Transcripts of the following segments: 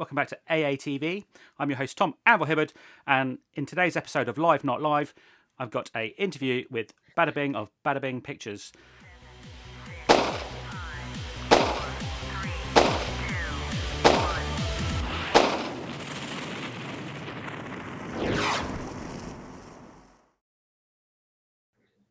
Welcome back to AATV. I'm your host, Tom Anvil Hibberd, and in today's episode of Live Not Live, I've got an interview with Badabing of Badabing Pictures.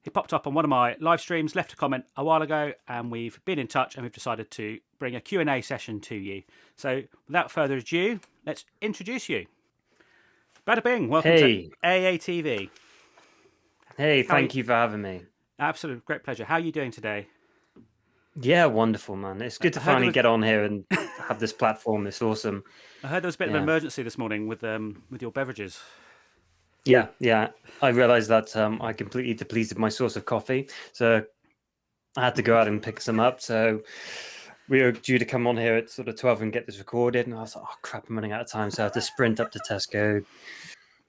He popped up on one of my live streams, left a comment a while ago, and we've been in touch and we've decided to bring a Q&A session to you. So without further ado, let's introduce you. Badabing, welcome to AATV. Hey, thank you for having me. Absolute great pleasure. How are you doing today? Yeah, wonderful, man. It's good to finally get on here and have this platform. It's awesome. I heard there was a bit of an emergency this morning with your beverages. Yeah. I realised that I completely depleted my source of coffee, so I had to go out and pick some up. So we were due to come on here at sort of 12 and get this recorded, and I was like, oh crap, I'm running out of time, so I had to sprint up to Tesco.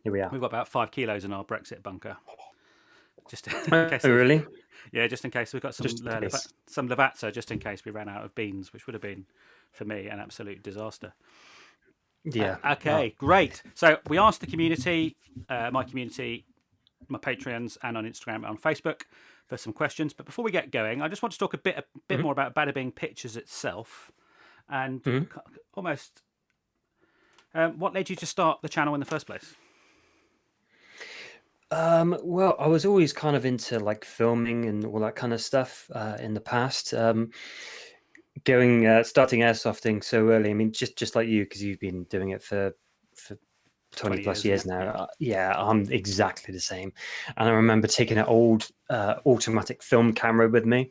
Here we are. We've got about 5 kilos in our Brexit bunker. Just in case. Really? Yeah, just in case. We've got some Lavazza just in case we ran out of beans, which would have been, for me, an absolute disaster. Yeah. Okay, great. So we asked the community, my Patreons, and on Instagram and on Facebook for some questions. But before we get going, I just want to talk a bit more about Badabing Pictures itself, and almost what led you to start the channel in the first place? Well, I was always kind of into like filming and all that kind of stuff in the past. Starting airsofting so early. I mean, just like you, because you've been doing it for 20 plus years now. Yeah, I'm exactly the same. And I remember taking an old automatic film camera with me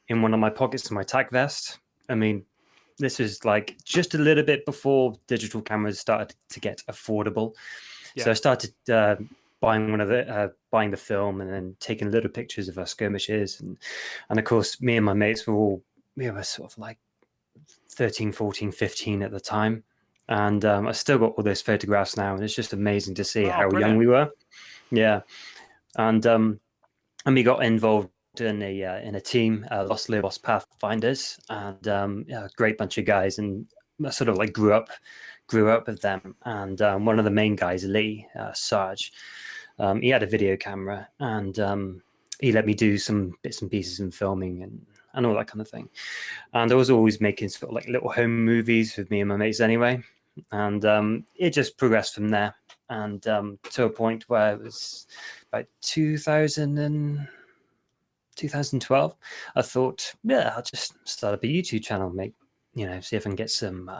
in one of my pockets in my tack vest. I mean, this was like just a little bit before digital cameras started to get affordable. Yeah. So I started buying the film and then taking little pictures of our skirmishes. And of course, me and my mates we were sort of like 13, 14, 15 at the time. And I still got all those photographs now, and it's just amazing to see how young we were. Yeah, and we got involved in a team, Lost Pathfinders, and a great bunch of guys, and I sort of like grew up with them. And one of the main guys, Lee Sarge, he had a video camera, and he let me do some bits and pieces in filming and all that kind of thing. And I was always making sort of like little home movies with me and my mates anyway. And it just progressed from there, and to a point where it was about 2012. I thought, yeah, I'll just start up a YouTube channel, see if I can get some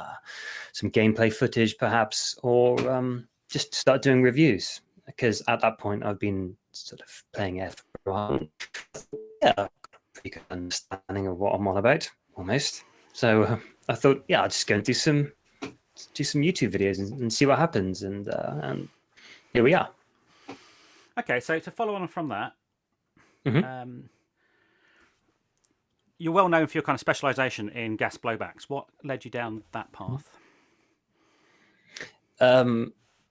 gameplay footage, perhaps, or just start doing reviews. Because at that point, I've been sort of playing it for a while. Yeah, I've got a pretty good understanding of what I'm on about, almost. So I thought, yeah, I'll just go and do some YouTube videos and see what happens, and here we are. Okay, so to follow on from that, you're well known for your kind of specialization in gas blowbacks. What led you down that path?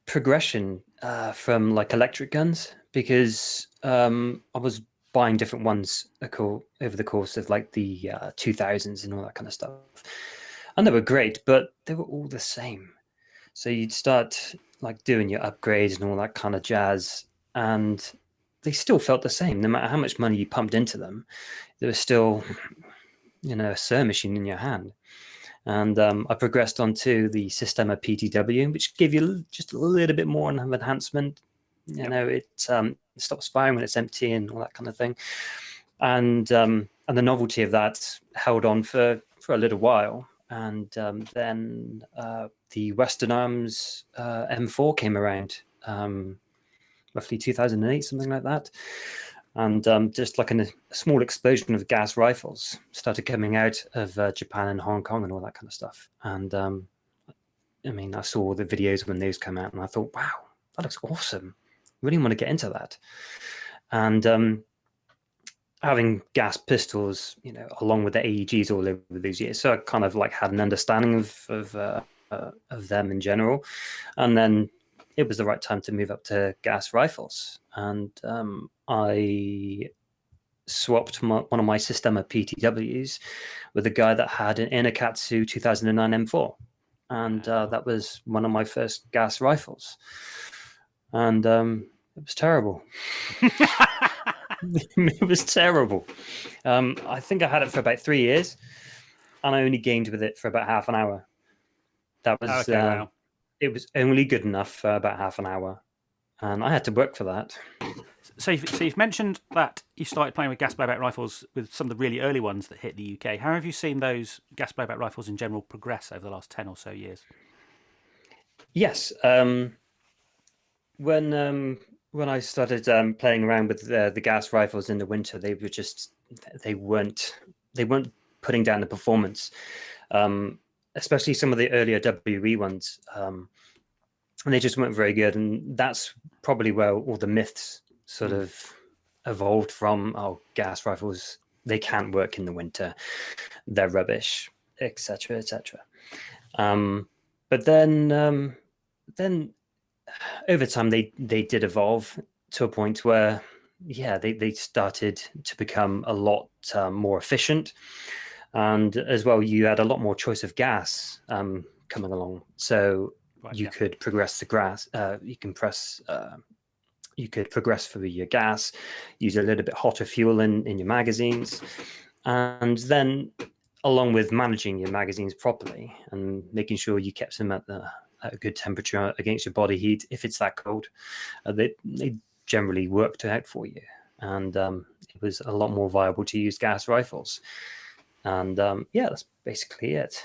Progression from like electric guns, because I was buying different ones over the course of like the 2000s and all that kind of stuff. And they were great, but they were all the same. So you'd start like doing your upgrades and all that kind of jazz, and they still felt the same. No matter how much money you pumped into them, there was still, a sir machine in your hand. And I progressed onto the Systema PTW, which gave you just a little bit more of enhancement. It stops firing when it's empty and all that kind of thing. And the novelty of that held on for a little while. And then the Western Arms M4 came around, roughly 2008, something like that. And just like a small explosion of gas rifles started coming out of Japan and Hong Kong and all that kind of stuff. And I saw the videos when those came out, and I thought, wow, that looks awesome. Really want to get into that. And having gas pistols, along with the AEGs all over these years, so I kind of like had an understanding of them in general, and then it was the right time to move up to gas rifles, and I swapped one of my Systema PTWs with a guy that had an Inakatsu 2009 M4, and that was one of my first gas rifles, and it was terrible. It was terrible. I think I had it for about 3 years, and I only gamed with it for about half an hour. That was Okay, wow. It was only good enough for about half an hour, and I had to work for that. So you've mentioned that you started playing with gas blowback rifles with some of the really early ones that hit the UK. How have you seen those gas blowback rifles in general progress over the last 10 or so years? Yes, when I started playing around with the gas rifles in the winter, they weren't putting down the performance, especially some of the earlier WE ones, and they just weren't very good. And that's probably where all the myths sort of evolved from. Oh, gas rifles, they can't work in the winter, they're rubbish, etc., etc. But then over time they did evolve to a point where they started to become a lot more efficient, and as well you had a lot more choice of gas coming along, so you could progress the grass, you could progress through your gas, use a little bit hotter fuel in your magazines, and then along with managing your magazines properly and making sure you kept them at a good temperature against your body heat, if it's that cold, they generally worked out for you, and it was a lot more viable to use gas rifles. And that's basically it.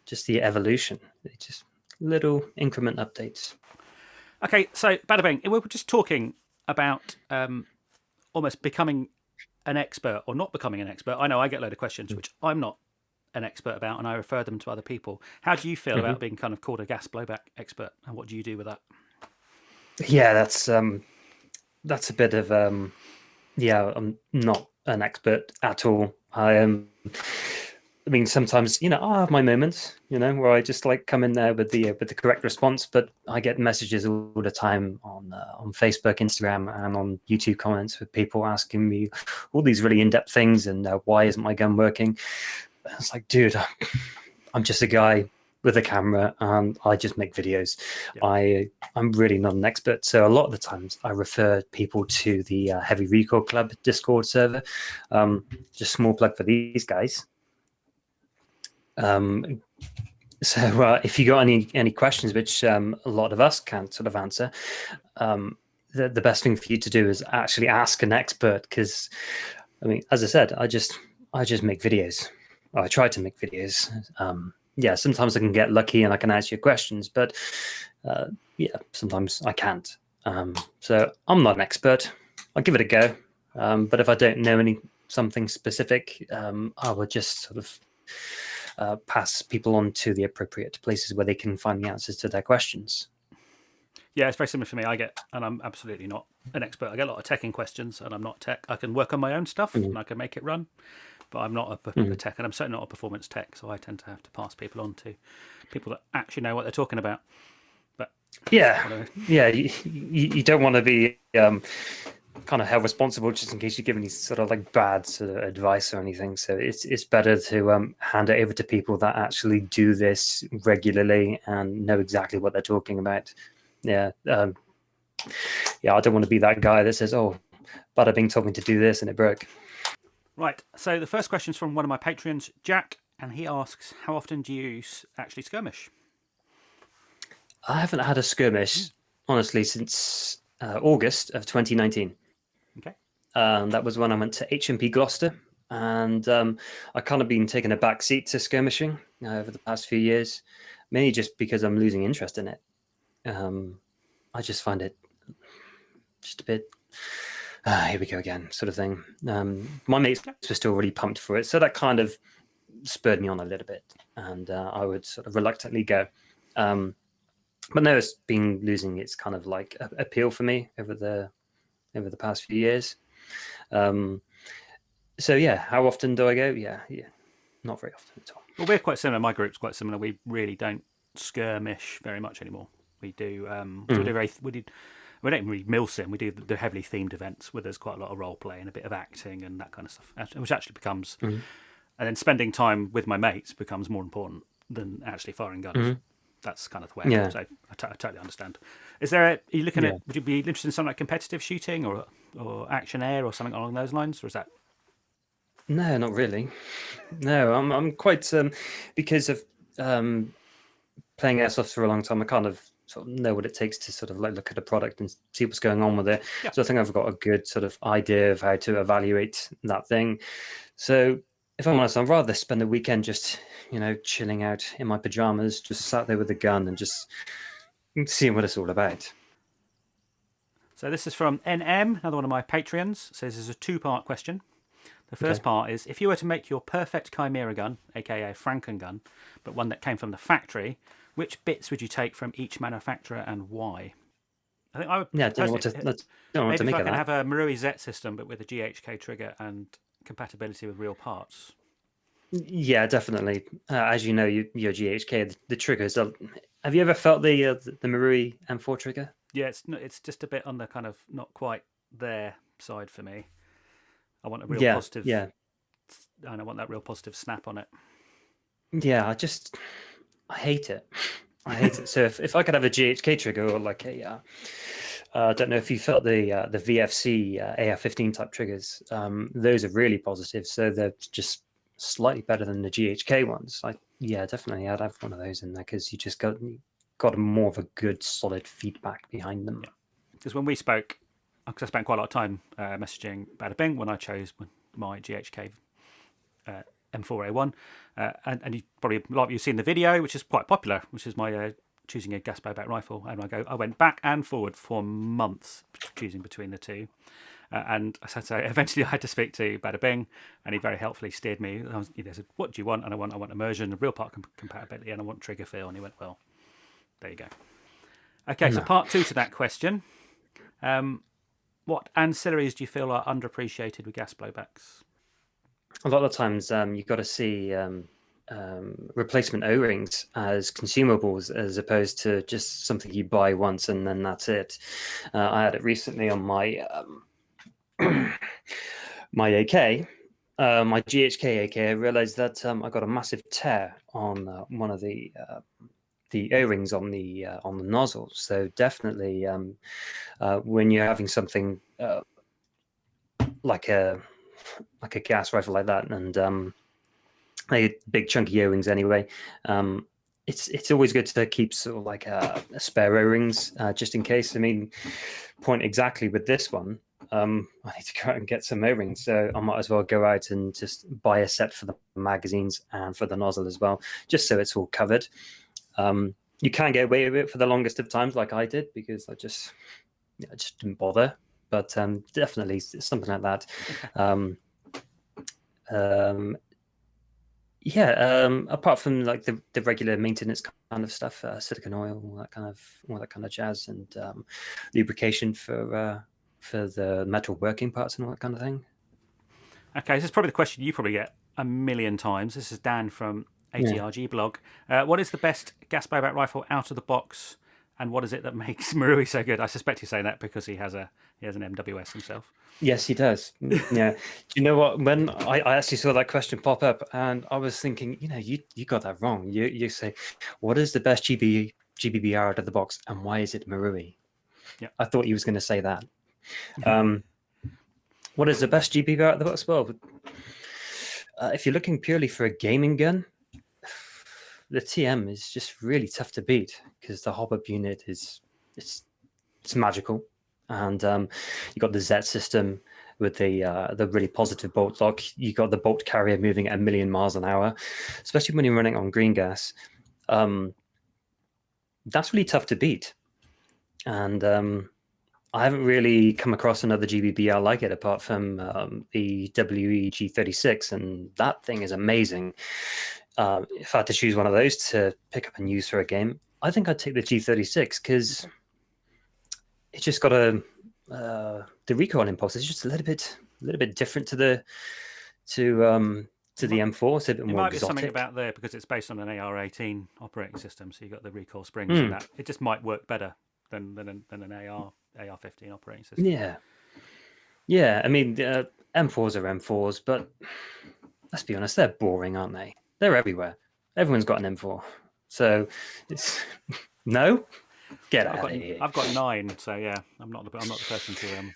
Just the evolution, just little increment updates. Okay, so Badabing, we were just talking about almost becoming an expert or not becoming an expert. I know I get a load of questions which I'm not an expert about, and I refer them to other people. How do you feel about being kind of called a gas blowback expert, and what do you do with that? Yeah, that's a bit of I'm not an expert at all. I mean, sometimes I have my moments, where I just like come in there with the correct response. But I get messages all the time on Facebook, Instagram, and on YouTube comments with people asking me all these really in-depth things, and why isn't my gun working? It's like, dude, I'm just a guy with a camera, and I just make videos. Yeah. I'm really not an expert, so a lot of the times I refer people to the Heavy Recoil Club Discord server. Just small plug for these guys. So if you got any questions which a lot of us can't sort of answer, the best thing for you to do is actually ask an expert, because I mean, as I said, I just make videos. I try to make videos. Sometimes I can get lucky and I can answer your questions, but sometimes I can't. So I'm not an expert. I'll give it a go, but if I don't know something specific, I will just sort of pass people on to the appropriate places where they can find the answers to their questions. Yeah, it's very similar for me. And I'm absolutely not an expert. I get a lot of teching questions, and I'm not tech. I can work on my own stuff and I can make it run, but I'm not a tech, and I'm certainly not a performance tech. So I tend to have to pass people on to people that actually know what they're talking about. But you don't want to be kind of held responsible just in case you give any sort of like bad sort of advice or anything. So it's better to hand it over to people that actually do this regularly and know exactly what they're talking about. I don't want to be that guy that says, "Oh, Badabing told me to do this and it broke." Right. So the first question is from one of my Patreons, Jack, and he asks, "How often do you actually skirmish?" I haven't had a skirmish, honestly, since August of 2019. Okay. That was when I went to HMP Gloucester, and I kind of been taking a back seat to skirmishing over the past few years, mainly just because I'm losing interest in it. I just find it just a bit, here we go again, sort of thing. My mates were still really pumped for it, so that kind of spurred me on a little bit, and I would sort of reluctantly go. But now it's been losing its kind of like appeal for me over the past few years. So yeah, how often do I go? Yeah, not very often at all. Well, we're quite similar. My group's quite similar. We really don't skirmish very much anymore. We do. We don't even really milsim. We do the heavily themed events where there's quite a lot of role play and a bit of acting and that kind of stuff, which actually becomes, and then spending time with my mates becomes more important. than actually firing guns. Mhm. That's kind of the way. Yeah. So I totally understand. Is there? Are you looking Yeah. at? Would you be interested in something like competitive shooting or action air or something along those lines, or is that? No, not really. No, I'm quite because of playing airsoft for a long time. I kind of sort of know what it takes to sort of like look at a product and see what's going on with it. Yeah. So I think I've got a good sort of idea of how to evaluate that thing. So if I'm honest, I'd rather spend the weekend just chilling out in my pajamas, just sat there with a gun and just seeing what it's all about. So this is from NM, another one of my Patreons. Says this is a two-part question. The first part is, if you were to make your perfect Chimera gun, aka Franken gun, but one that came from the factory, which bits would you take from each manufacturer and why? I think I would. Yeah, don't know what to maybe if make I of can that. have a Marui Z system, but with a GHK trigger and compatibility with real parts. Yeah, definitely. As you know, your GHK, the triggers. Have you ever felt the Marui M4 trigger? Yeah, it's just a bit on the kind of not quite there side for me. I want a real positive. Yeah, And I want that real positive snap on it. yeah. I hate it. I hate it. So if I could have a GHK trigger or like I don't know if you felt the VFC AR-15 type triggers. Those are really positive. So they're just slightly better than the GHK ones. Yeah, definitely, I'd have one of those in there because you just got more of a good solid feedback behind them. Yeah. Because when we spoke, because I spent quite a lot of time messaging Badabing when I chose my GHK M4A1, and you probably you've seen the video, which is quite popular, which is my choosing a gas blowback rifle, and I went back and forward for months choosing between the two. And so eventually I had to speak to Badabing, and he very helpfully steered me. He said, "What do you want?" And I want immersion, real part compatibility, and I want trigger feel. And he went, "Well, there you go." Okay, so part two to that question. What ancillaries do you feel are underappreciated with gas blowbacks? A lot of times, you've got to see replacement O-rings as consumables as opposed to just something you buy once and then that's it. I had it recently on my my AK, my GHK AK. I realized that I got a massive tear on one of the O-rings on the nozzle. So definitely, when you're having something like a gas rifle like that, and big chunky O-rings anyway, it's always good to keep sort of like a spare O-rings just in case. I mean, point exactly with this one. I need to go out and get some O-rings, so I might as well go out and just buy a set for the magazines and for the nozzle as well, just so it's all covered. You can get away with it for the longest of times, like I did, because I just didn't bother. But definitely something like that. Apart from like the regular maintenance kind of stuff, silicone oil, all that kind of jazz, and lubrication for the metal working parts and all that kind of thing. Okay, this is probably the question you probably get a million times. This is Dan from ATRG blog. What is the best gas blowback rifle out of the box, and what is it that makes Marui so good? I suspect you're saying that because he has an MWS himself. Yes, he does. Yeah. Do you know what? When I actually saw that question pop up, and I was thinking, you got that wrong. You say, what is the best GBBR out of the box, and why is it Marui? Yeah. I thought he was going to say that. What is the best GBBR out of the box? Well, if you're looking purely for a gaming gun, the TM is just really tough to beat because the hop-up unit it's magical. And you got the Z system with the really positive bolt lock. You got the bolt carrier moving at 1,000,000 miles an hour, especially when you're running on green gas. That's really tough to beat. And I haven't really come across another GBBR like it apart from the WEG36, and that thing is amazing. If I had to choose one of those to pick up and use for a game, I think I'd take the G36 because it's just got the recoil impulse is just a little bit different to the M4. It's a bit It more might be exotic. something about there because it's based on an AR-18 operating system, so you got the recoil springs and that. It just might work better than an AR-15 operating system. Yeah. I mean, M4s are M4s, but let's be honest, they're boring, aren't they? They're everywhere. Everyone's got an M4. So it's no, get out of here. I've got 9, so yeah, I'm not the person to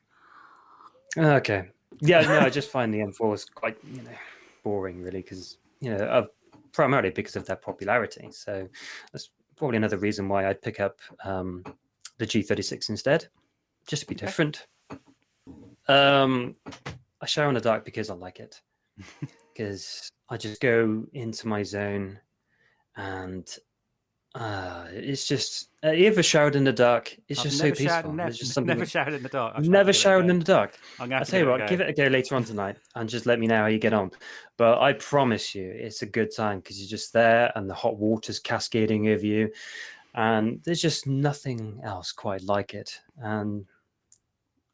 Okay. Yeah, no, I just find the M4s quite, boring, really, because primarily because of their popularity. So that's probably another reason why I'd pick up the G36 instead, just to be different. I shower in the dark because I like it, because I just go into my zone, and it's just you ever showered in the dark? It's just so peaceful. There's just something. Never showered in the dark. Never showered in the dark. I'll tell you what, give it a go later on tonight, and just let me know how you get on. But I promise you, it's a good time because you're just there, and the hot water's cascading over you, and there's just nothing else quite like it. And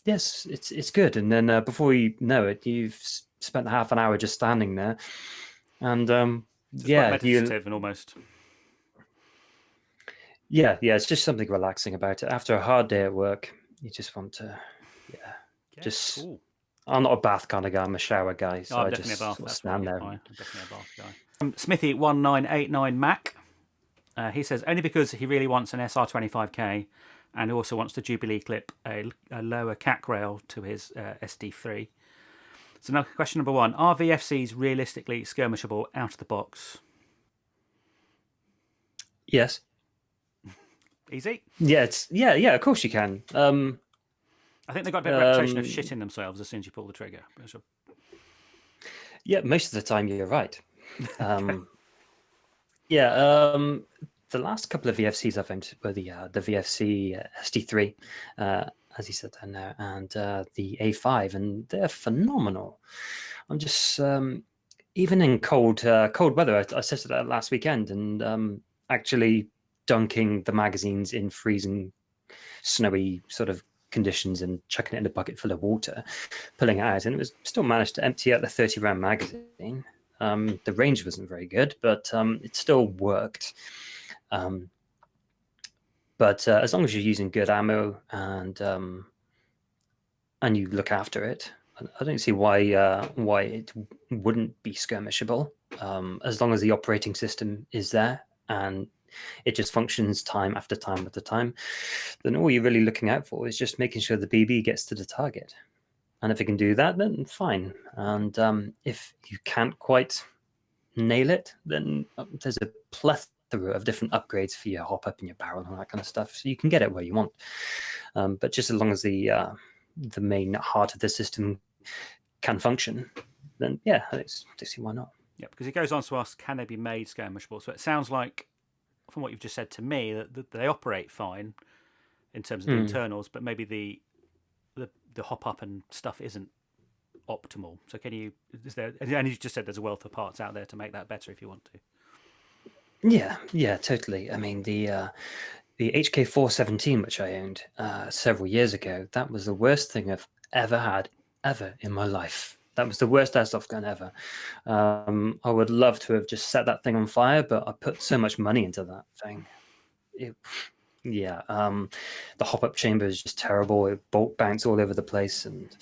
yes, it's good. And then before you know it, you've spent half an hour just standing there, and meditative and almost. Yeah, it's just something relaxing about it. After a hard day at work, you just want to, cool. I'm not a bath kind of guy. I'm a shower guy, so I just sort of stand there. I'm definitely a bath guy. Smithy1989 Mac, he says only because he really wants an SR25K, and also wants to Jubilee clip a lower CAC rail to his SD3. So now, question number 1: are VFCs realistically skirmishable out of the box? Yes. Easy? Yeah, of course you can. I think they've got a bit of reputation of shitting themselves as soon as you pull the trigger. Yeah, most of the time you're right. The last couple of VFCs I've owned were the VFC SD3, as you said there now, and the A5, and they're phenomenal. I'm just even in cold weather. I said that last weekend, and actually dunking the magazines in freezing, snowy sort of conditions and chucking it in a bucket full of water, pulling it out, and it was still managed to empty out the 30 round magazine. The range wasn't very good, but it still worked. But as long as you're using good ammo and you look after it, I don't see why it wouldn't be skirmishable, as long as the operating system is there and it just functions time after time after time. Then all you're really looking out for is just making sure the BB gets to the target. And if it can do that, then fine. And if you can't quite nail it, then there's a plethora of different upgrades for your hop up and your barrel and all that kind of stuff. So you can get it where you want. But just as long as the main heart of the system can function, then yeah, I don't see why not. Yeah, because he goes on to ask, can they be made skirmishable? So it sounds like, from what you've just said to me, that they operate fine in terms of the internals, but maybe the hop up and stuff isn't optimal. So can you? And you just said there's a wealth of parts out there to make that better if you want to. Yeah, totally. I mean the HK417, which I owned several years ago, that was the worst thing I've ever had in my life. That was the worst airsoft gun ever. I would love to have just set that thing on fire, but I put so much money into that thing. The hop-up chamber is just terrible. It bolt bounce all over the place. And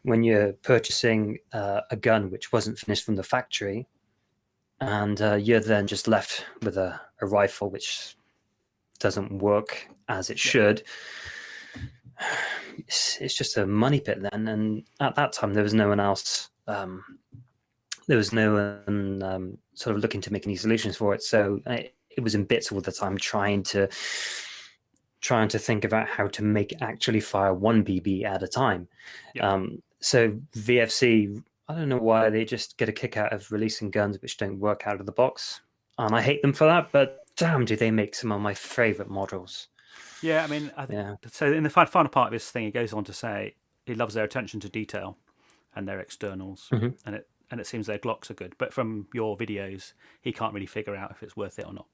when you're purchasing a gun which wasn't finished from the factory, and you're then just left with a rifle which doesn't work as it should, it's just a money pit then. And at that time there was no one else, there was no one sort of looking to make any solutions for it, so it was in bits all the time, trying to think about how to actually fire one BB at a time. So VFC, I don't know why they just get a kick out of releasing guns which don't work out of the box, and I hate them for that, but damn, do they make some of my favorite models. Yeah, I mean, so in the final part of this thing, he goes on to say he loves their attention to detail and their externals, and it seems their Glocks are good. But from your videos, he can't really figure out if it's worth it or not.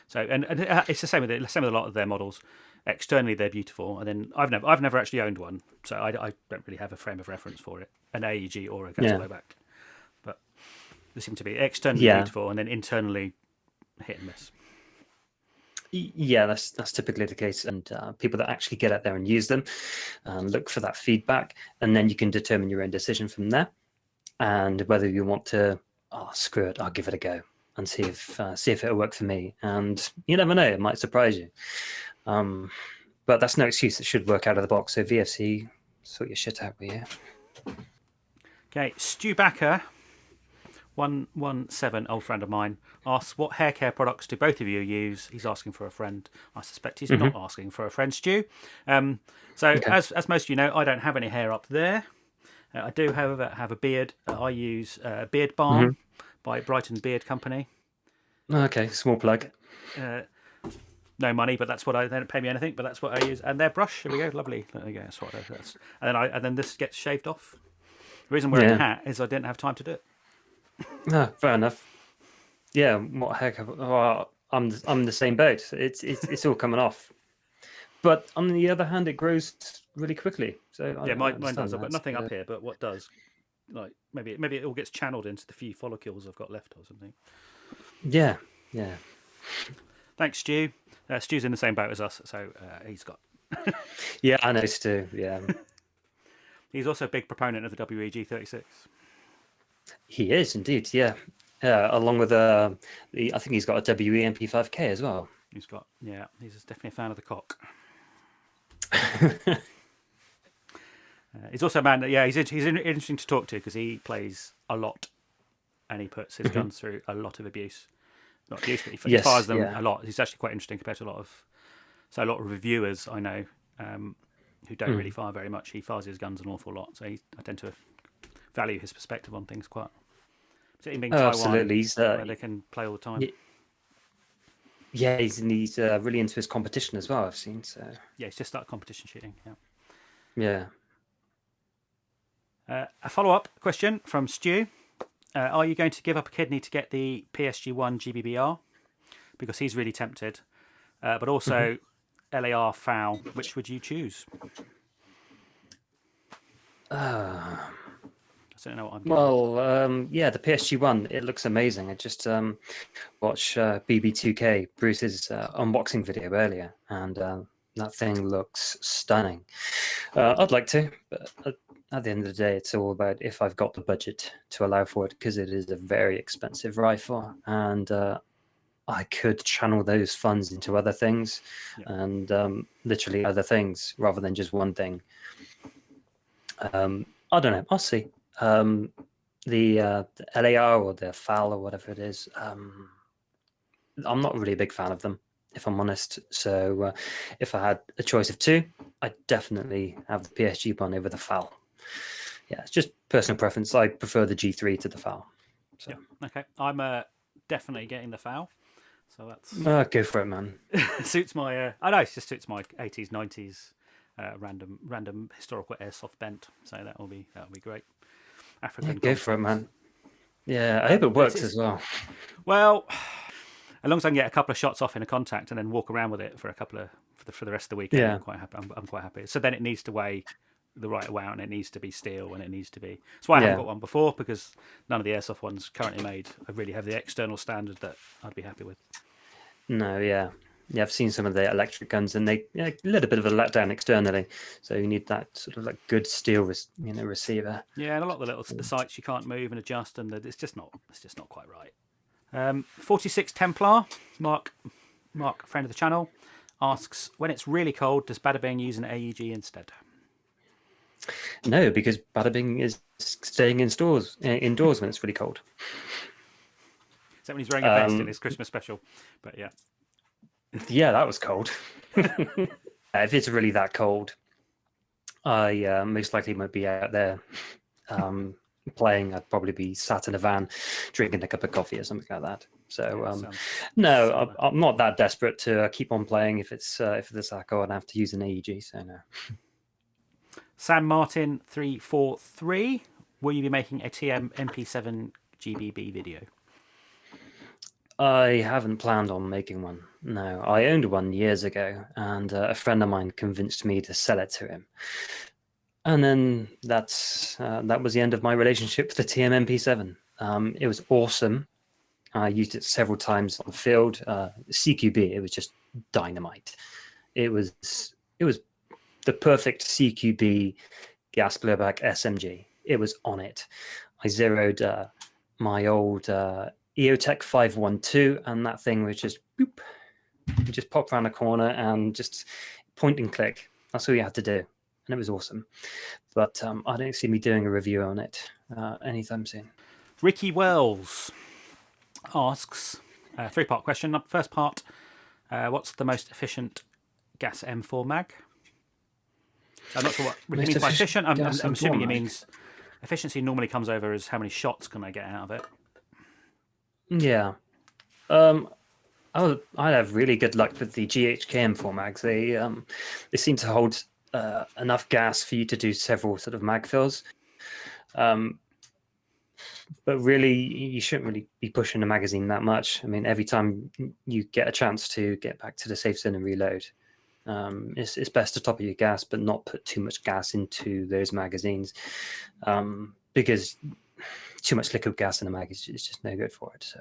So, and it's the same with a lot of their models. Externally, they're beautiful, and then I've never actually owned one, so I don't really have a frame of reference for it, an AEG or a gas blowback. But they seem to be externally beautiful, and then internally hit and miss. Yeah, that's typically the case, and people that actually get out there and use them, look for that feedback, and then you can determine your own decision from there, and whether you want to, screw it, I'll give it a go, and see if it'll work for me. And you never know, it might surprise you. But that's no excuse. It should work out of the box. So VFC, sort your shit out with you. Okay, Stu Backer, 117, old friend of mine, asks, what hair care products do both of you use? He's asking for a friend. I suspect he's not asking for a friend, Stu. As most of you know, I don't have any hair up there. I do, however, have a beard. I use Beard Balm by Brighton Beard Company. Okay, small plug. No money, but that's what they don't pay me anything, but that's what I use. And their brush, here we go, lovely. There we go. That's what that's. And then this gets shaved off. The reason I'm wearing a hat is I didn't have time to do it. Fair enough. Yeah, what heck? Well, I'm the same boat. It's all coming off. But on the other hand, it grows really quickly. So mine does. I've got nothing up here, but what does? Like maybe it all gets channeled into the few follicles I've got left or something. Yeah. Thanks, Stu. Stu's in the same boat as us, so he's got. Yeah, I know Stu. Yeah. He's also a big proponent of the WEG36. He is indeed. Yeah. Along with I think he's got a WEMP5K as well. He's definitely a fan of the cock. He's also a man that, he's interesting to talk to because he plays a lot and he puts his guns through a lot of abuse. Not abuse, but he fires them a lot. He's actually quite interesting compared to a lot of reviewers I know who don't really fire very much. He fires his guns an awful lot, so I tend to value his perspective on things quite. Particularly being Taiwan, absolutely. Where they can play all the time. Yeah, he's really into his competition as well, I've seen. So yeah, he's just started competition shooting. Yeah. A follow-up question from Stu. Are you going to give up a kidney to get the PSG1 GBBR? Because he's really tempted. But also LAR FOW. Which would you choose? I don't know what I'm getting. Well, the PSG1, it looks amazing. I just watched BB2K, Bruce's unboxing video earlier, and that thing looks stunning. I'd like to, but at the end of the day, it's all about if I've got the budget to allow for it, because it is a very expensive rifle, and I could channel those funds into other things, and literally other things rather than just one thing. I don't know. I'll see. The LAR or the FAL or whatever it is, I'm not really a big fan of them, if I'm honest. So if I had a choice of two, I'd definitely have the PSG one over the FAL. Yeah, it's just personal preference. I prefer the G3 to the FAL. So. Yeah, okay. I'm definitely getting the FAL. So that's go for it, man. Suits my. I know it just suits my 80s, 90s random historical airsoft bent. So that'll be great. African. Go for it, man. Yeah, I hope it works as well. Well, as long as I can get a couple of shots off in a contact and then walk around with it for for the rest of the weekend, I'm quite happy. I'm quite happy. So then it needs to weigh the right amount, and it needs to be steel, and it needs to be. That's why I haven't got one before, because none of the airsoft ones currently made really have the external standard that I'd be happy with. No, yeah, I've seen some of the electric guns, and they a little bit of a letdown externally. So you need that sort of like good steel, receiver. Yeah, and a lot of the sights you can't move and adjust, and it's just not quite right. 46 Templar, Mark, friend of the channel, asks, when it's really cold, does Badabing use an AEG instead? No, because Badabing is staying indoors when it's really cold. Except when he's wearing a vest in his Christmas special. But yeah. Yeah, that was cold. If it's really that cold, I most likely won't be out there playing. I'd probably be sat in a van drinking a cup of coffee or something like that. So no, I'm not that desperate to keep on playing if it's that cold and I have to use an AEG. So no. Sam Martin 343, will you be making a TM MP7 GBB video? I haven't planned on making one. No, I owned one years ago, and a friend of mine convinced me to sell it to him. And then that was the end of my relationship with the TM MP7. It was awesome. I used it several times on the field. CQB, it was just dynamite. It was the perfect CQB gas blowback SMG. It was on it. I zeroed my old EOTech 512, and that thing was just boop. You just pop around a corner and just point and click. That's all you had to do, and it was awesome. But I don't see me doing a review on it anytime soon. Ricky Wells asks a 3-part question. First part, what's the most efficient gas M4 mag? I'm not sure what Ricky means by efficient. I'm assuming he means efficiency normally comes over as how many shots can I get out of it. Yeah. I have really good luck with the GHK M4 mags. They seem to hold enough gas for you to do several sort of mag fills. But really, you shouldn't really be pushing the magazine that much. I mean, every time you get a chance to get back to the safe zone and reload, it's best to top up your gas, but not put too much gas into those magazines, because too much liquid gas in a mag is just no good for it. So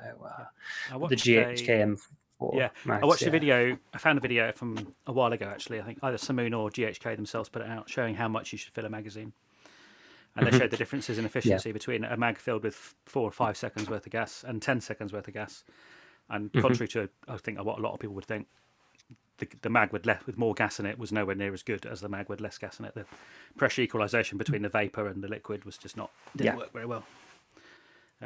the GHK M4 mags, I watched a video. I found a video from a while ago, actually. I think either Simoon or GHK themselves put it out, showing how much you should fill a magazine. And they showed the differences in efficiency between a mag filled with 4 or 5 seconds worth of gas and 10 seconds worth of gas. And contrary to, I think, what a lot of people would think, the mag with more gas in it was nowhere near as good as the mag with less gas in it. The pressure equalisation between the vapour and the liquid was just didn't work very well.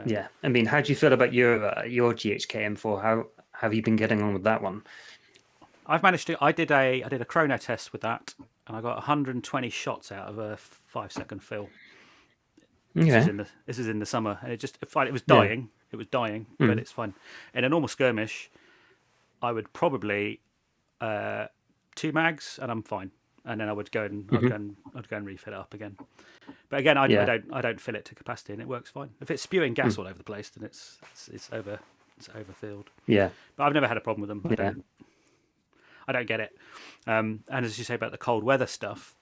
Yeah, I mean, how do you feel about your GHK M4? How have you been getting on with that one? I've managed to. I did a chrono test with that, and I got 120 shots out of a 5-second fill. Okay. This is in the summer, and it was dying. Yeah. It was dying, but it's fine. In a normal skirmish, I would probably 2 mags, and I'm fine. And then I would go and I'd go and refill it up again. But again, I don't fill it to capacity, and it works fine. If it's spewing gas all over the place, then it's overfilled. Yeah. But I've never had a problem with them. I don't get it. And as you say about the cold weather stuff,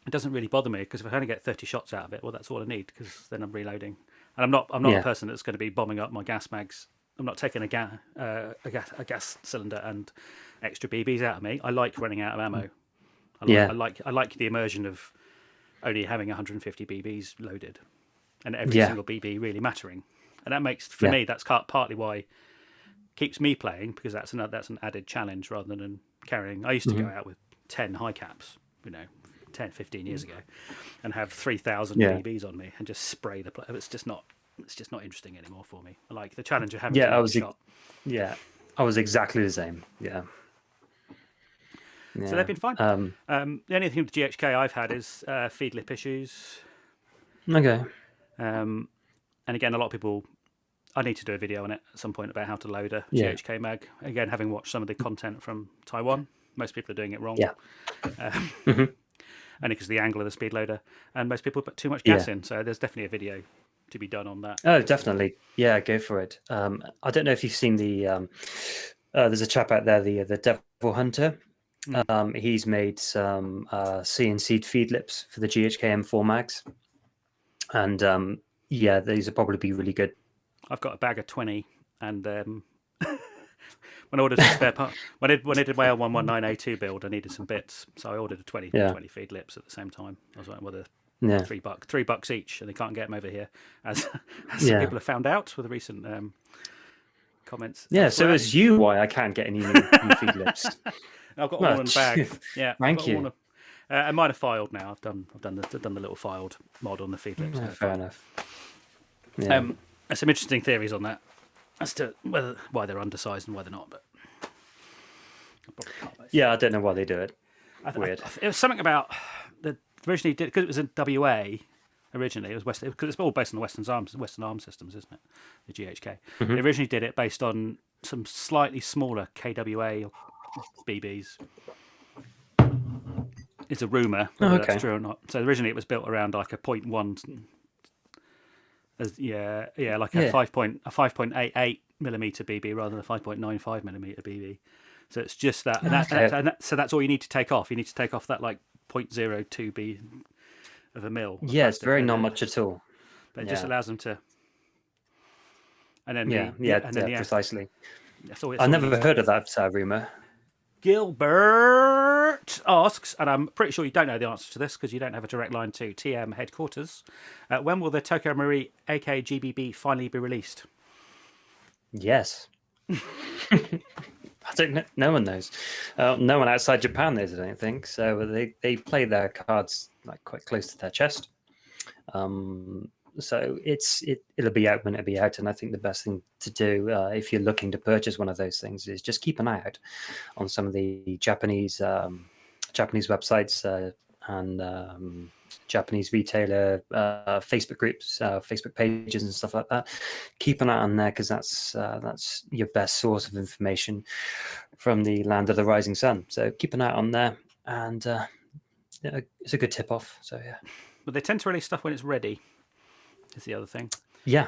it doesn't really bother me, because if I only get 30 shots out of it, well, that's all I need, because then I'm reloading. And I'm not a person that's going to be bombing up my gas mags. I'm not taking a gas cylinder and extra BBs out of me. I like running out of ammo. I like the immersion of only having 150 BBs loaded, and every single BB really mattering. And that makes, for me, that's partly why it keeps me playing, because that's an added challenge rather than carrying. I used to go out with 10 high caps, 10, 15 years ago, and have 3,000 BBs on me and just spray the place. It's just not interesting anymore for me. I like the challenge of having a shot. I was exactly the same. Yeah. So they've been fine. The only thing with GHK I've had is feed lip issues. Okay. And again, a lot of people. I need to do a video on it at some point about how to load a GHK mag. Again, having watched some of the content from Taiwan, most people are doing it wrong. Yeah. Only because of the angle of the speed loader, and most people put too much gas in. So there's definitely a video to be done on that. Oh, definitely. Yeah, go for it. I don't know if you've seen the. There's a chap out there, the Devil Hunter. He's made some CNC feed lips for the GHK M4 mags, and these will probably be really good. I've got a bag of 20, and when I ordered some spare part, when I did my L119A2 build, I needed some bits, so I ordered 20 feed lips at the same time. I was like, well, they're $3 each, and they can't get them over here, as some people have found out with the recent comments. Yeah, so it's you why I can't get any new feed lips. I've got all in the bag. Yeah, thank you. And mine are filed now. I've done the little filed mod on the feed lips. Fair enough. Yeah. There's some interesting theories on that as to why they're undersized and why they're not. But I probably can't. I don't know why they do it. Weird. It was something about originally because it was in WA. Originally, it was because it's all based on the Western Arm systems, isn't it? The GHK. They originally did it based on some slightly smaller KWA or BBs. It's a rumor whether that's true or not. So originally it was built around like a 0.1, like a 5.88 millimeter BB rather than a 5.95 millimeter BB. So it's just that, so that's all you need to take off. You need to take off that like 0.02 B of a mil. Yeah, it's very not much at all. But it just allows them to. And then precisely. I never heard of that rumor. Gilbert asks, and I'm pretty sure you don't know the answer to this because you don't have a direct line to TM headquarters. When will the Tokyo Marui AK GBB finally be released? Yes. I don't know. No one knows. No one outside Japan knows, I don't think. So they play their cards like quite close to their chest. So it'll be out when it'll be out, and I think the best thing to do if you're looking to purchase one of those things is just keep an eye out on some of the Japanese websites and Japanese retailer Facebook groups, Facebook pages, and stuff like that. Keep an eye on there because that's your best source of information from the land of the rising sun. So keep an eye on there, and it's a good tip off. So yeah. But they tend to release stuff when it's ready. Is the other thing. Yeah,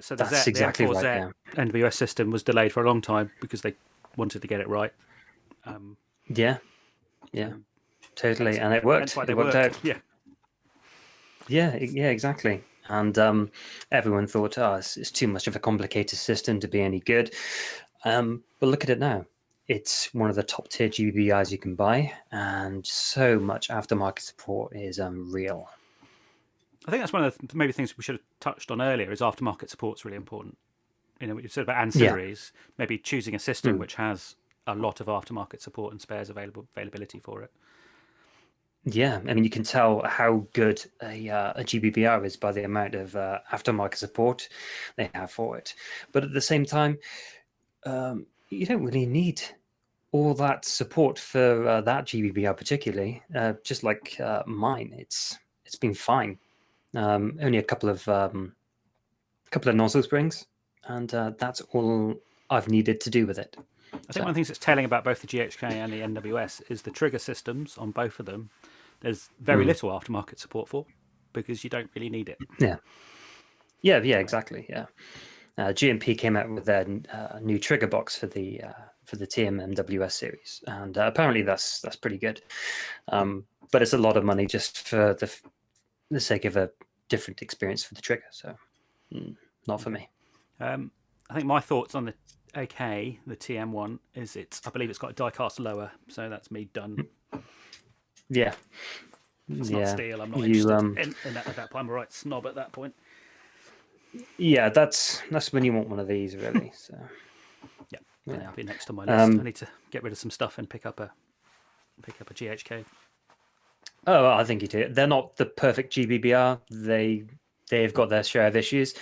so that's exactly the M4Z right. Yeah. NWS system was delayed for a long time because they wanted to get it right. Yeah, totally, and it worked. It worked out. Yeah, exactly. And everyone thought, oh, it's too much of a complicated system to be any good. But look at it now. It's one of the top tier GBIs you can buy, and so much aftermarket support is real. I think that's one of the maybe things we should have touched on earlier. Is aftermarket support's really important. What you said about ancillaries, maybe choosing a system which has a lot of aftermarket support and spares availability for it. Yeah, I mean, you can tell how good a GBBR is by the amount of aftermarket support they have for it. But at the same time, you don't really need all that support for that GBBR particularly. Just like mine, it's been fine. Only a couple of nozzle springs, and that's all I've needed to do with it. I think one of the things that's telling about both the GHK and the NWS is the trigger systems on both of them. There's very little aftermarket support for because you don't really need it. Yeah, exactly. Yeah, GMP came out with their new trigger box for the TM MWS series, and apparently that's pretty good. But it's a lot of money just for the sake of a different experience for the trigger. So not for me. I think my thoughts on the AK, the TM one, is I believe it's got a die cast lower, so that's me done. Yeah. If it's not steel, I'm not interested in that at that point. I'm a right snob at that point. Yeah, that's when you want one of these, really. So yeah, I'll be next on my list. I need to get rid of some stuff and pick up a GHK. Oh, I think you do. They're not the perfect GBBR. They've got their share of issues,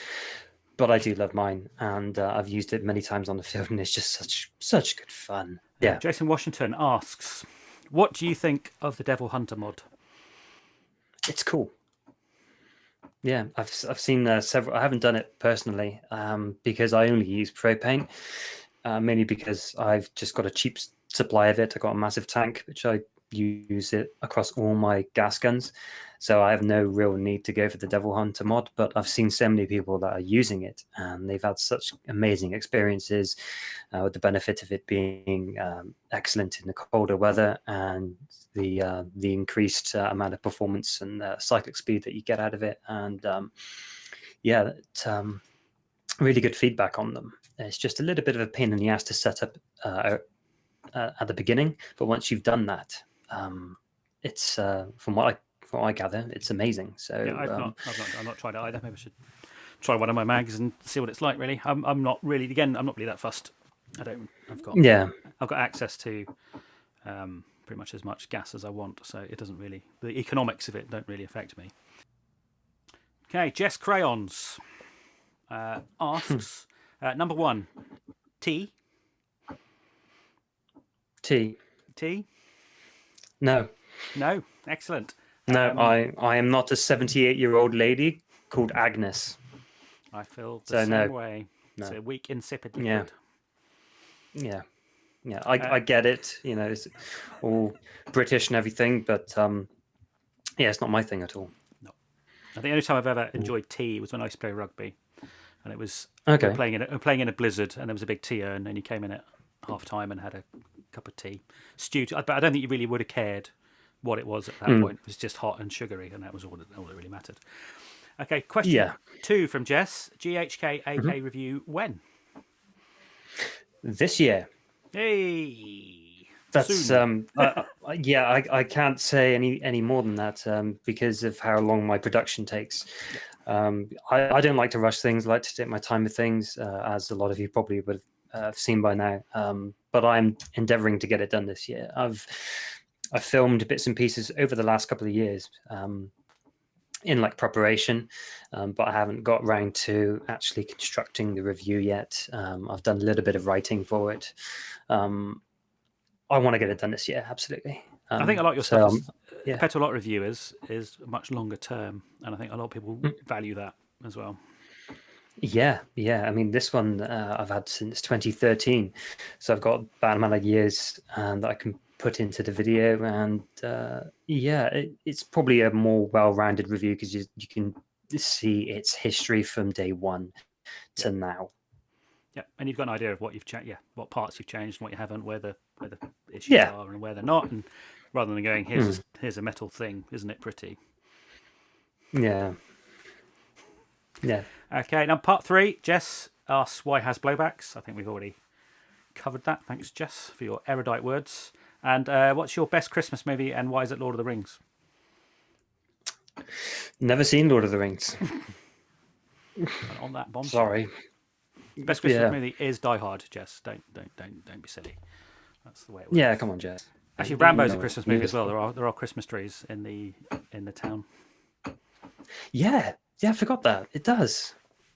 but I do love mine, and I've used it many times on the field, and it's just such good fun. Yeah. Jason Washington asks, what do you think of the Devil Hunter mod? It's cool. Yeah, I've seen several. I haven't done it personally because I only use Pro Paint, mainly because I've just got a cheap supply of it. I got a massive tank, which I use it across all my gas guns, so I have no real need to go for the Devil Hunter mod. But I've seen so many people that are using it, and they've had such amazing experiences with the benefit of it being excellent in the colder weather and the increased amount of performance and cyclic speed that you get out of it. And really good feedback on them. It's just a little bit of a pain in the ass to set up at the beginning, but once you've done that, it's from what I gather, it's amazing. So yeah, I've not tried it either. Maybe I should try one of my mags and see what it's like. Really, I'm not really that fussed. I've got access to pretty much as much gas as I want, so it doesn't really, the economics of it don't really affect me. Okay, Jess Crayons asks number one, tea. No, excellent. No, I am not a 78-year-old lady called Agnes. I feel the same way. No. It's a weak, insipid liquid. Yeah. I get it. It's all British and everything, but it's not my thing at all. No, I think the only time I've ever enjoyed tea was when I used to play rugby, and it was playing in a blizzard, and there was a big tea urn, and you came in at half time and had a cup of tea, stewed. But I don't think you really would have cared what it was at that point. It was just hot and sugary, and that was all that really mattered. Okay, question 2 from Jess. GHK AK review when? This year. Hey, that's I can't say any more than that because of how long my production takes. I don't like to rush things. I like to take my time with things, as a lot of you probably would have seen by now. But I'm endeavoring to get it done this year. I've filmed bits and pieces over the last couple of years, in like preparation, but I haven't got round to actually constructing the review yet. I've done a little bit of writing for it. I want to get it done this year, absolutely. I think a lot of your stuff, yeah. compared to a lot of reviewers, is much longer term, and I think a lot of people value that as well. Yeah. I mean, this one I've had since 2013, so I've got about amount of years that I can put into the video, and it's probably a more well-rounded review because you can see its history from day one to now. Yeah, and you've got an idea of what you've what parts you've changed and what you haven't, where the issues are and where they're not, and rather than going here's a metal thing, isn't it pretty? Yeah. Okay, now part 3. Jess asks, why has Blowbacks? I think we've already covered that. Thanks, Jess, for your erudite words. And what's your best Christmas movie, and why is it Lord of the Rings? Never seen Lord of the Rings. And on that bomb. Sorry. Best Christmas movie is Die Hard, Jess. Don't be silly. That's the way it works. Yeah, come on, Jess. Actually, Rambo's a Christmas movie as well. There are Christmas trees in the town. Yeah, I forgot that. It does.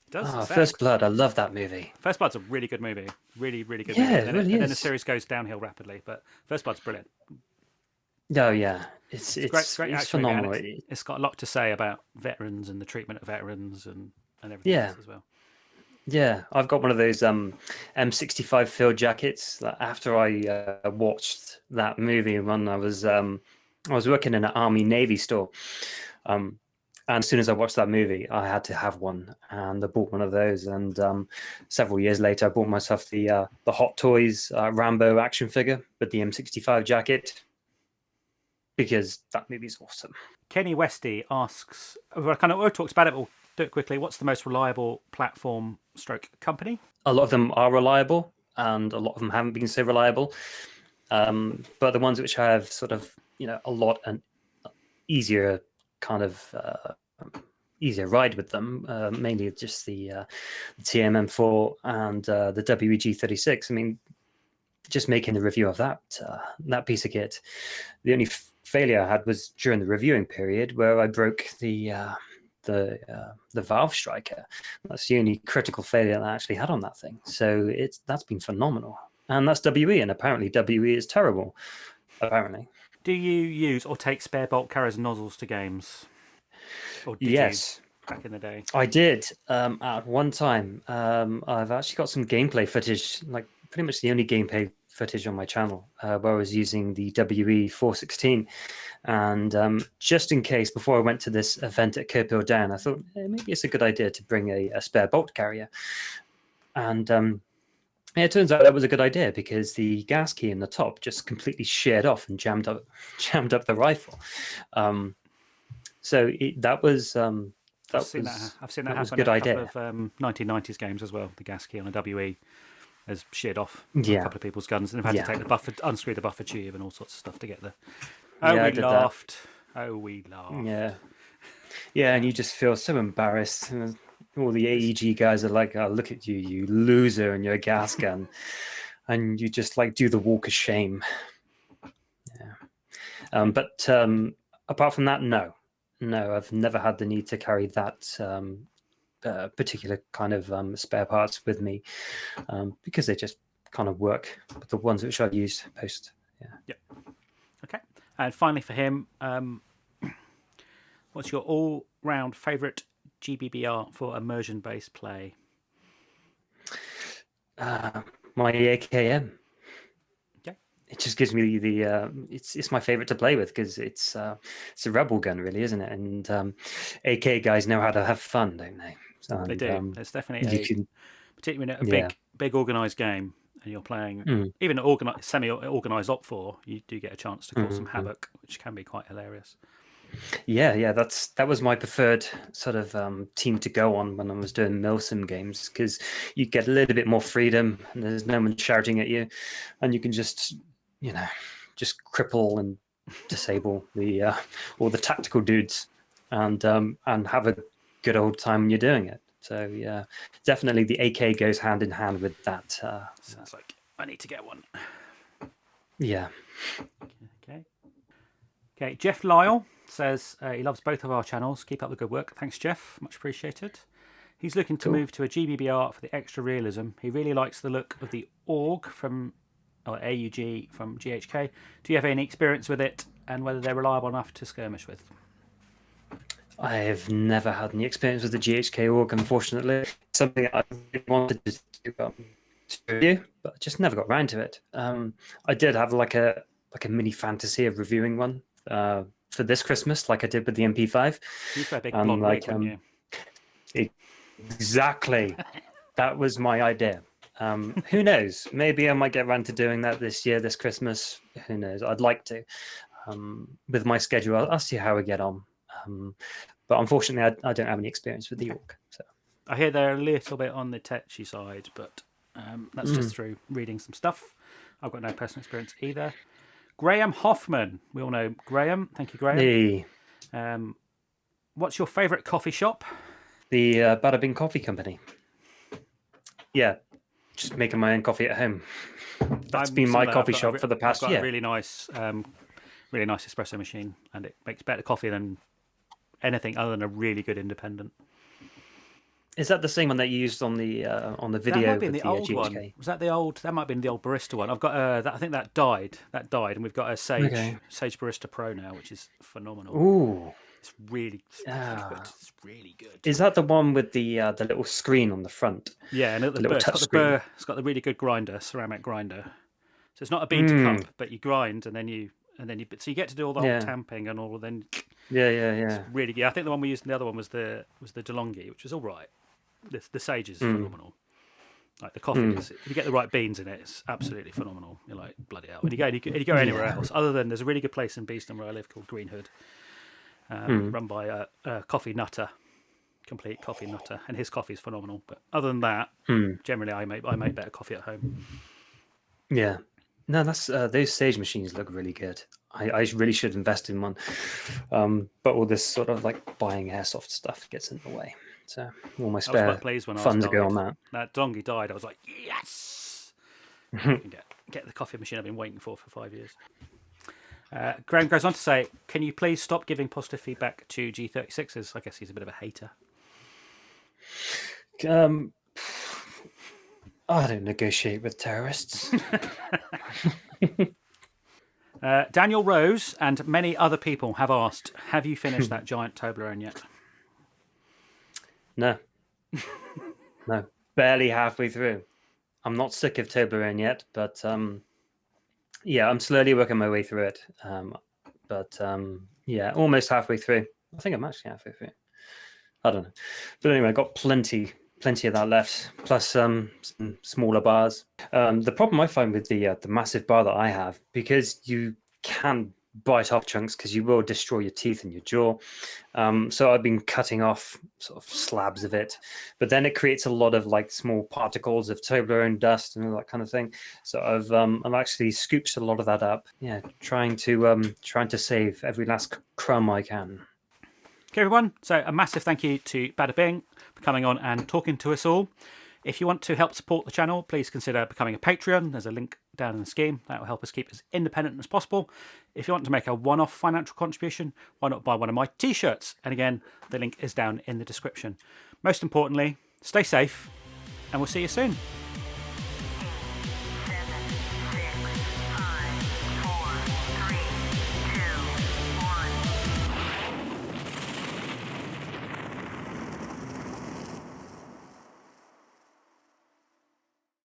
It does. First Blood. I love that movie. First Blood's a really good movie. Really, really good movie. Movie. It really is. And then the series goes downhill rapidly, but First Blood's brilliant. Oh yeah, it's great it's phenomenal. It's got a lot to say about veterans and the treatment of veterans and everything else as well. Yeah, I've got one of those M65 field jackets that after I watched that movie when I was working in an Army Navy store. And as soon as I watched that movie, I had to have one, and I bought one of those. And several years later, I bought myself the Hot Toys Rambo action figure with the M65 jacket, because that movie's awesome. Kenny Westy asks, we talked about it, but we'll do it quickly. What's the most reliable platform / company? A lot of them are reliable, and a lot of them haven't been so reliable. But the ones which have sort of, a lot and easier kind of easier ride with them, mainly just the TMM4 and the WEG36. I mean, just making the review of that piece of kit, the only failure I had was during the reviewing period where I broke the valve striker. That's the only critical failure that I actually had on that thing. So that's been phenomenal, and that's WE, and apparently WE is terrible. Apparently. Do you use or take spare bolt carriers and nozzles to games? Or did yes. You back in the day? I did. At one time, I've actually got some gameplay footage, like pretty much the only gameplay footage on my channel, where I was using the WE416. And just in case, before I went to this event at Kerpil Down, I thought maybe it's a good idea to bring a spare bolt carrier. And it turns out that was a good idea, because the gas key in the top just completely sheared off and jammed up the rifle. So that was I've seen that happen a good idea. A couple of 1990s games as well. The gas key on a WE has sheared off a couple of people's guns, and they've had to take the buffer, unscrew the buffer tube, and all sorts of stuff to get the. We laughed. We laughed. Yeah, and you just feel so embarrassed. All the AEG guys are like, "Oh, look at you, you loser, and your gas gun," and you just like do the walk of shame. Yeah. But apart from that, no, I've never had the need to carry that particular kind of spare parts with me, because they just kind of work with the ones which I've used post. Yeah. Okay. And finally for him, what's your all-round favourite GBBR for immersion-based play? My AKM. Okay. It just gives me the it's my favorite to play with, because it's a rebel gun, really, isn't it? And AK guys know how to have fun, don't they? They do. It's definitely particularly in a big organised game, and you're playing even an semi-organised Op4, you do get a chance to cause some havoc, which can be quite hilarious. Yeah, that was my preferred sort of team to go on when I was doing Milsim games, because you get a little bit more freedom, and there's no one shouting at you, and you can just cripple and disable all the tactical dudes, and have a good old time when you're doing it. So yeah, definitely the AK goes hand in hand with that. Sounds like I need to get one. Yeah. Okay. Jeff Lyle says he loves both of our channels. Keep up the good work. Thanks, Jeff. Much appreciated. He's looking to move to a GBBR for the extra realism. He really likes the look of the AUG from GHK. Do you have any experience with it, and whether they're reliable enough to skirmish with? I have never had any experience with the GHK org, unfortunately. Something I really wanted to review, but I just never got around to it. I did have like a mini fantasy of reviewing one for this Christmas, like I did with the MP5. You used to have a big blonde wig, didn't you? Exactly. That was my idea. Who knows? Maybe I might get around to doing that this year, this Christmas. Who knows? I'd like to. With my schedule, I'll see how we get on. But unfortunately, I don't have any experience with the org. So I hear they're a little bit on the tetchy side, but that's just through reading some stuff. I've got no personal experience either. Graham Hoffman. We all know Graham. Thank you, Graham. Hey. What's your favourite coffee shop? The Badabing Coffee Company. Yeah, just making my own coffee at home. That's been my coffee shop for the past year. A really nice espresso machine, and it makes better coffee than anything other than a really good independent. Is that the same one that you used on the video? That might be the old GHK? one. Was that the old? That might have been the old barista one. I've got I think that died. And we've got a Sage Barista Pro now, which is phenomenal. Ooh, it's really good. It's really good. Is that the one with the little screen on the front? Yeah, and it's got the really good grinder, ceramic grinder. So it's not a bean to cup, but you grind and then you so you get to do all the whole tamping and all. Then yeah. It's really good. I think the one we used in the other one was the DeLonghi, which was all right. The Sage is phenomenal. Like the coffee is, if you get the right beans in it, it's absolutely phenomenal. You're like, bloody hell. When you go anywhere else, other than there's a really good place in Beeston where I live called Green Hood, run by a coffee nutter, complete coffee nutter, and his coffee is phenomenal. But other than that, generally I make better coffee at home. Yeah. No, that's those Sage machines look really good. I really should invest in one. But all this sort of like buying airsoft stuff gets in the way. So all my spare funds go on that. That DeLonghi died. I was like, yes! get the coffee machine I've been waiting for 5 years. Graham goes on to say, can you please stop giving positive feedback to G36s? I guess he's a bit of a hater. I don't negotiate with terrorists. Daniel Rose and many other people have asked, have you finished that giant Toblerone yet? No. Barely halfway through. I'm not sick of Toblerone yet, but yeah, I'm slowly working my way through it. Yeah, almost halfway through. I think I'm actually halfway through. I don't know. But anyway, I got plenty of that left, plus some smaller bars. The problem I find with the massive bar that I have, because you can bite off chunks because you will destroy your teeth and your jaw. So I've been cutting off sort of slabs of it, but then it creates a lot of like small particles of Toblerone dust and all that kind of thing. So I've actually scooped a lot of that up. Yeah, trying to save every last crumb I can. Okay, everyone. So a massive thank you to Badabing for coming on and talking to us all. If you want to help support the channel, please consider becoming a Patreon. There's a link down in the scheme. That will help us keep as independent as possible. If you want to make a one-off financial contribution, why not buy one of my T-shirts? And again, the link is down in the description. Most importantly, stay safe, and we'll see you soon.